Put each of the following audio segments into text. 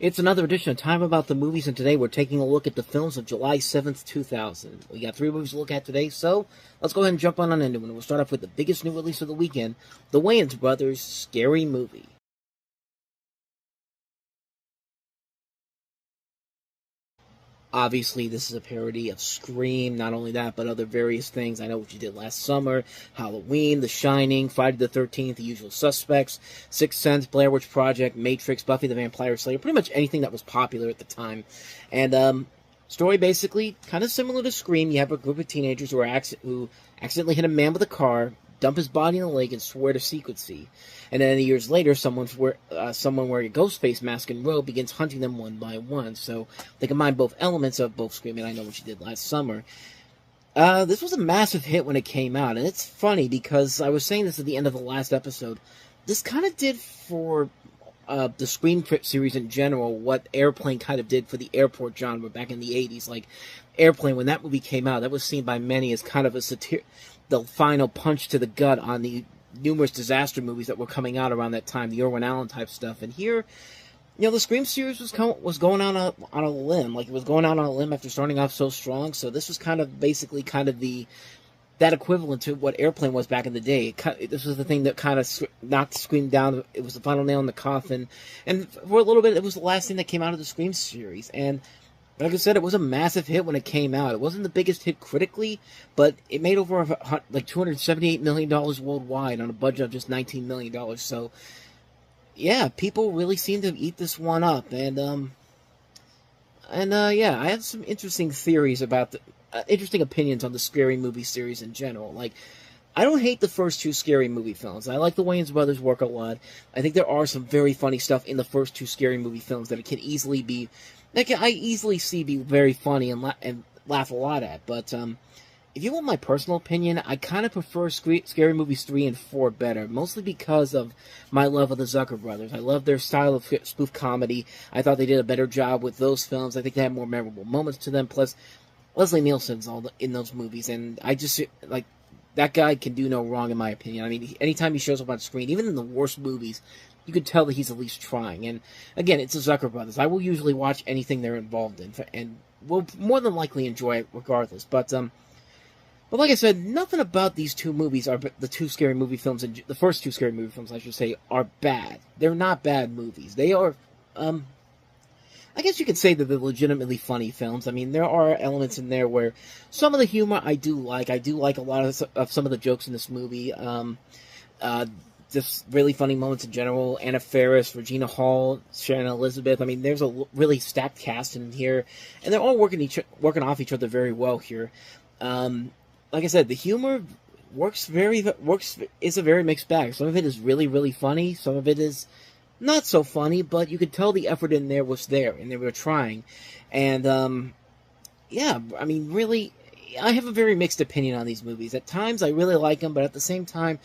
It's another edition of Time About the Movies, and today we're taking a look at the films of July 7th, 2000. We got 3 movies to look at today, so let's go ahead and jump on into it. We'll start off with the biggest new release of the weekend, the Wayans Brothers' Scary Movie. Obviously, this is a parody of Scream, not only that, but other various things. I Know What You Did Last Summer, Halloween, The Shining, Friday the 13th, The Usual Suspects, Sixth Sense, Blair Witch Project, Matrix, Buffy the Vampire Slayer, pretty much anything that was popular at the time. And, story basically kind of similar to Scream. You have a group of teenagers who accidentally hit a man with a car, dump his body in a lake, and swear to secrecy. And then years later, someone wearing a ghost face mask and robe begins hunting them one by one. So they combine both elements of both Scream and I Know What You Did Last Summer. This was a massive hit when it came out, and it's funny because I was saying this at the end of the last episode. This kind of did for the Scream series in general what Airplane kind of did for the airport genre back in the 80s. Like, Airplane, when that movie came out, that was seen by many as kind of the final punch to the gut on the numerous disaster movies that were coming out around that time, the Irwin Allen type stuff. And here, the Scream series was going out on a limb. Like, it was going out on a limb after starting off so strong. So this was basically that equivalent to what Airplane was back in the day. This was the thing that kind of knocked Scream down. It was the final nail in the coffin. And for a little bit, it was the last thing that came out of the Scream series. And like I said, it was a massive hit when it came out. It wasn't the biggest hit critically, but it made over $278 million worldwide on a budget of just $19 million. So, yeah, people really seem to eat this one up. And I have some interesting theories about interesting opinions on the Scary Movie series in general. Like, I don't hate the first 2 Scary Movie films. I like the Wayans Brothers' work a lot. I think there are some very funny stuff in the first 2 Scary Movie films that I easily see be very funny and laugh a lot at. But if you want my personal opinion, I kind of prefer Scary Movies 3 and 4 better, mostly because of my love of the Zucker brothers. I love their style of spoof comedy. I thought they did a better job with those films. I think they had more memorable moments to them. Plus, Leslie Nielsen's in those movies, and I just like that guy can do no wrong in my opinion. I mean, anytime he shows up on screen, even in the worst movies, you can tell that he's at least trying. And again, it's the Zucker brothers. I will usually watch anything they're involved in, and will more than likely enjoy it regardless. But like I said, nothing about these 2 movies the 2 Scary Movie films, and the first 2 Scary Movie films, I should say, are bad. They're not bad movies. They are, I guess you could say that they're legitimately funny films. I mean, there are elements in there where some of the humor I do like. I do like a lot of some of the jokes in this movie. Just really funny moments in general. Anna Faris, Regina Hall, Sharon Elizabeth. I mean, there's a really stacked cast in here, and they're all working off each other very well here. Like I said, the humor is a very mixed bag. Some of it is really, really funny. Some of it is not so funny, but you could tell the effort in there was there, and they were trying. And, yeah, I mean, really, I have a very mixed opinion on these movies. At times, I really like them, but at the same time,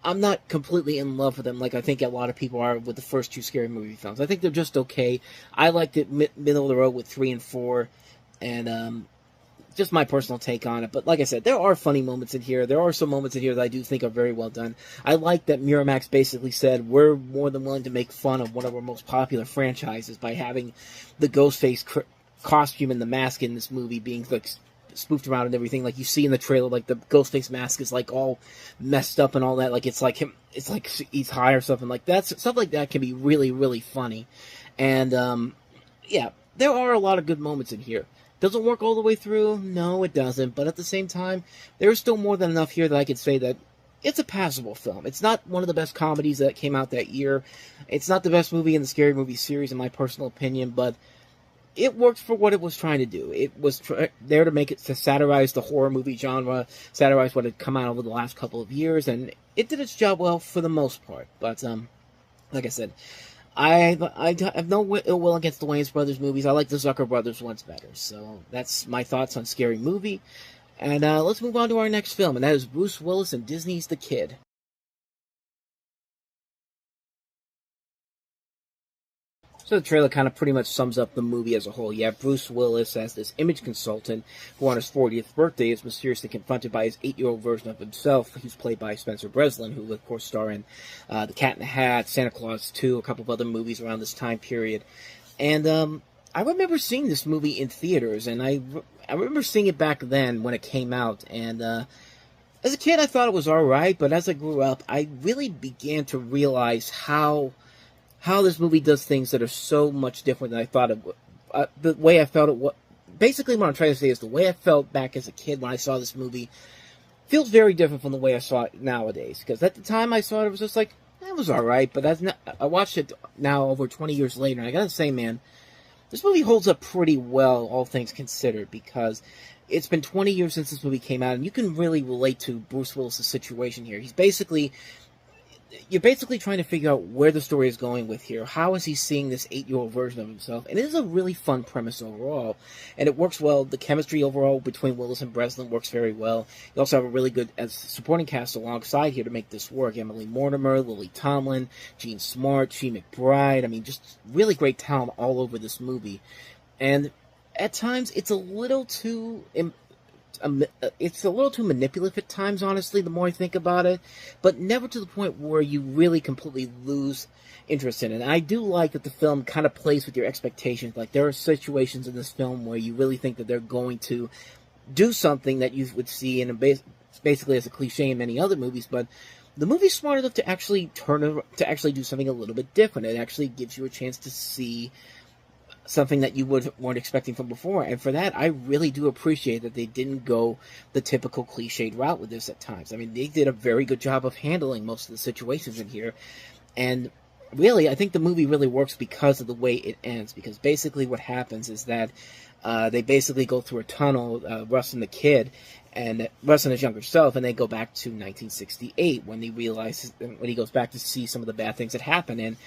I'm not completely in love with them like I think a lot of people are with the first 2 Scary Movie films. I think they're just okay. I liked it middle of the road with 3 and 4, and just my personal take on it. But like I said, there are funny moments in here. There are some moments in here that I do think are very well done. I like that Miramax basically said, we're more than willing to make fun of one of our most popular franchises by having the Ghostface costume and the mask in this movie being like spoofed around and everything. Like you see in the trailer, like the Ghostface mask is like all messed up and all that. Like it's like he's high or something like that. Stuff like that can be really, really funny. And yeah, there are a lot of good moments in here. Does it work all the way through? No, it doesn't. But at the same time, there's still more than enough here that I could say that it's a passable film. It's not one of the best comedies that came out that year. It's not the best movie in the Scary Movie series, in my personal opinion, but it worked for what it was trying to do. It was there to satirize the horror movie genre, satirize what had come out over the last couple of years, and it did its job well for the most part. But, like I said, I have no ill will against the Wayans Brothers movies. I like the Zucker Brothers ones better. So that's my thoughts on Scary Movie. And let's move on to our next film, and that is Bruce Willis and Disney's The Kid. So the trailer kind of pretty much sums up the movie as a whole. You have Bruce Willis as this image consultant who on his 40th birthday is mysteriously confronted by his 8-year-old version of himself. He's played by Spencer Breslin, who of course star in The Cat in the Hat, Santa Claus 2, a couple of other movies around this time period. And I remember seeing this movie in theaters, and I remember seeing it back then when it came out. And as a kid, I thought it was all right, but as I grew up, I really began to realize how this movie does things that are so much different than I thought it would. The way I felt it was basically what I'm trying to say is the way I felt back as a kid when I saw this movie feels very different from the way I saw it nowadays. Because at the time I saw it, it was just like, it was all right. But I watched it now over 20 years later, and I gotta say, man, this movie holds up pretty well, all things considered, because it's been 20 years since this movie came out, and you can really relate to Bruce Willis' situation here. You're basically trying to figure out where the story is going with here. How is he seeing this 8-year-old version of himself? And it is a really fun premise overall, and it works well. The chemistry overall between Willis and Breslin works very well. You also have a really good supporting cast alongside here to make this work. Emily Mortimer, Lily Tomlin, Gene Smart, She McBride. I mean, just really great talent all over this movie. And at times, it's a little too manipulative at times, honestly, the more I think about it, but never to the point where you really completely lose interest in it. And I do like that the film kind of plays with your expectations. Like, there are situations in this film where you really think that they're going to do something that you would see in basically as a cliche in many other movies, but the movie's smart enough to actually actually do something a little bit different. It actually gives you a chance to see something that you weren't expecting from before. And for that, I really do appreciate that they didn't go the typical cliched route with this at times. I mean, they did a very good job of handling most of the situations in here. And really, I think the movie really works because of the way it ends. Because basically what happens is that they basically go through a tunnel, Russ and the kid, and Russ and his younger self, and they go back to 1968 when he goes back to see some of the bad things that happened. And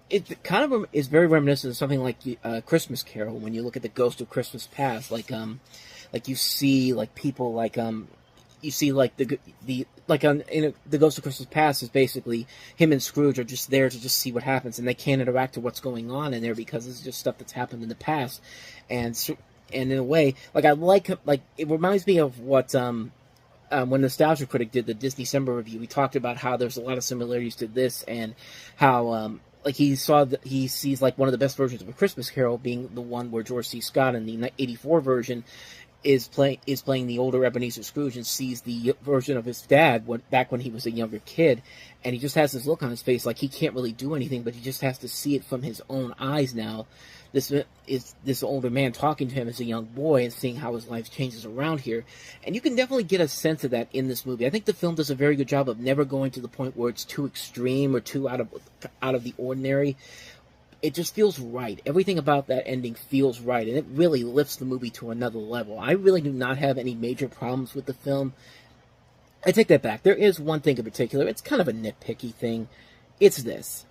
it kind of is very reminiscent of something like Christmas Carol, when you look at the Ghost of Christmas Past, like you see like people like you see like the Ghost of Christmas Past is basically him and Scrooge are just there to just see what happens, and they can't interact to what's going on in there because it's just stuff that's happened in the past, and in a way, like it reminds me of what when Nostalgia Critic did the Disney December review. We talked about how there's a lot of similarities to this, and how like he sees like one of the best versions of A Christmas Carol being the one where George C. Scott in the '84 version is playing the older Ebenezer Scrooge, and sees the version of his dad back when he was a younger kid, and he just has this look on his face like he can't really do anything, but he just has to see it from his own eyes now. This is this older man talking to him as a young boy and seeing how his life changes around here. And you can definitely get a sense of that in this movie. I think the film does a very good job of never going to the point where it's too extreme or too out of the ordinary. It just feels right. Everything about that ending feels right, and it really lifts the movie to another level. I really do not have any major problems with the film. I take that back. There is one thing in particular. It's kind of a nitpicky thing. It's this.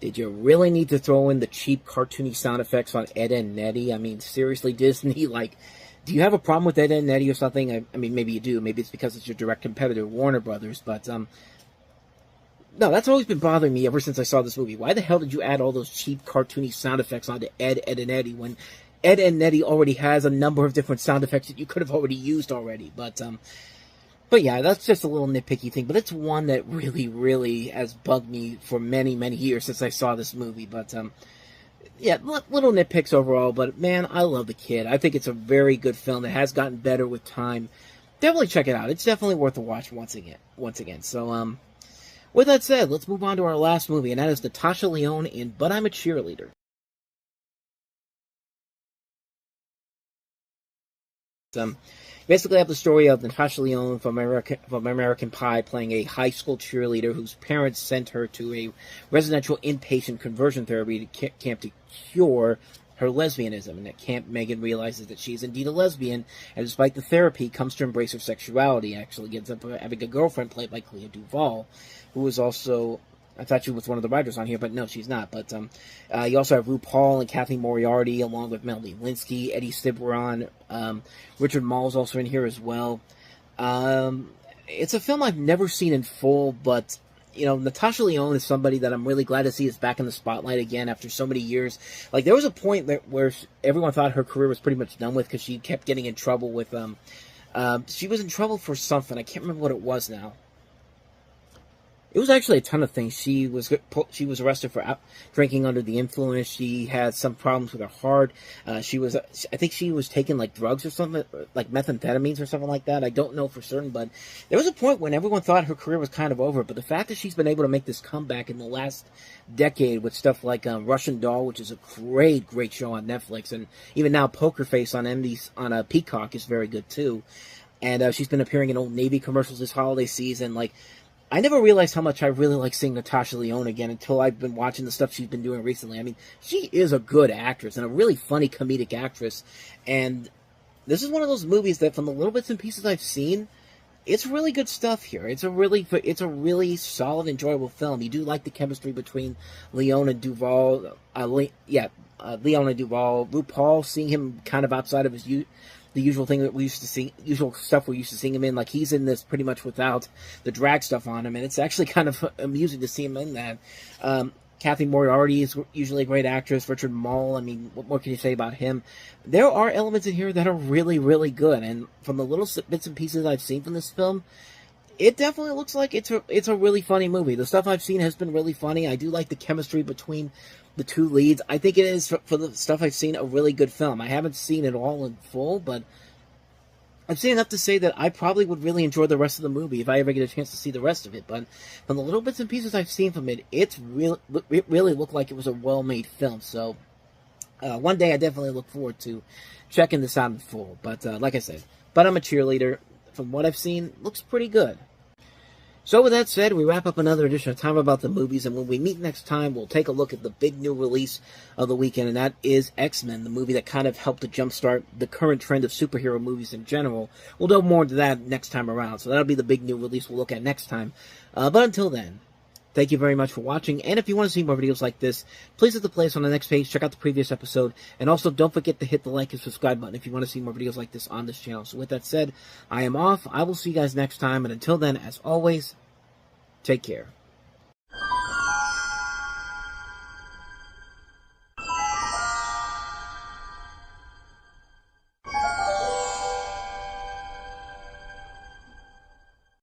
Did you really need to throw in the cheap cartoony sound effects on Ed and Nettie? I mean, seriously, Disney, like, do you have a problem with Ed and Nettie or something? I mean, maybe you do. Maybe it's because it's your direct competitor, Warner Brothers, but, no, that's always been bothering me ever since I saw this movie. Why the hell did you add all those cheap cartoony sound effects onto Ed and Eddie when Ed and Nettie already has a number of different sound effects that you could have already used already? But yeah, that's just a little nitpicky thing. But it's one that really, really has bugged me for many, many years since I saw this movie. But, yeah, little nitpicks overall. But, man, I love the kid. I think it's a very good film that has gotten better with time. Definitely check it out. It's definitely worth a watch once again. So, with that said, let's move on to our last movie. And that is Natasha Lyonne in But I'm a Cheerleader. Basically, I have the story of Natasha Lyonne from American Pie playing a high school cheerleader whose parents sent her to a residential inpatient conversion therapy camp to cure her lesbianism. And at camp, Megan realizes that she is indeed a lesbian, and despite the therapy, comes to embrace her sexuality. Actually ends up having a girlfriend played by Clea Duvall, who is also... I thought she was one of the writers on here, but no, she's not. But you also have RuPaul and Kathleen Moriarty, along with Melanie Linsky, Eddie Cibrian, Richard Mall's also in here as well. it's a film I've never seen in full, but you know, Natasha Lyonne is somebody that I'm really glad to see is back in the spotlight again after so many years. Like, there was a point where everyone thought her career was pretty much done with because she kept getting in trouble with she was in trouble for something. I can't remember what it was now. It was actually a ton of things. She was arrested for drinking under the influence. She had some problems with her heart. I think she was taking like drugs or something, like methamphetamines or something like that. I don't know for certain, but there was a point when everyone thought her career was kind of over. But the fact that she's been able to make this comeback in the last decade with stuff like Russian Doll, which is a great show on Netflix, and even now Poker Face on Peacock is very good too. And she's been appearing in Old Navy commercials this holiday season. Like, I never realized how much I really like seeing Natasha Lyonne again until I've been watching the stuff she's been doing recently. I mean, she is a good actress and a really funny comedic actress. And this is one of those movies that, from the little bits and pieces I've seen, it's really good stuff here. It's a really solid, enjoyable film. You do like the chemistry between Leone and Duvall. Leone and Duvall. RuPaul, seeing him kind of outside of the usual thing that we used to see, usual stuff we used to see him in. Like, he's in this pretty much without the drag stuff on him, and it's actually kind of amusing to see him in that. Kathy Moriarty is usually a great actress. Richard Moll, I mean, what more can you say about him? There are elements in here that are really, really good, and from the little bits and pieces I've seen from this film, it definitely looks like it's a really funny movie. The stuff I've seen has been really funny. I do like the chemistry between the two leads. I think it is, for the stuff I've seen, a really good film. I haven't seen it all in full, but I've seen enough to say that I probably would really enjoy the rest of the movie if I ever get a chance to see the rest of it. But from the little bits and pieces I've seen from it, it really looked like it was a well-made film. So one day I definitely look forward to checking this out in full. But like I said, but I'm a cheerleader. From what I've seen, looks pretty good. So with that said, we wrap up another edition of Time About the Movies, and when we meet next time, we'll take a look at the big new release of the weekend, and that is X-Men, the movie that kind of helped to jumpstart the current trend of superhero movies in general. We'll delve more into that next time around, so that'll be the big new release we'll look at next time. But until then, thank you very much for watching, and if you want to see more videos like this, please hit the playlist on the next page, check out the previous episode, and also don't forget to hit the like and subscribe button if you want to see more videos like this on this channel. So with that said, I am off. I will see you guys next time, and until then, as always, take care.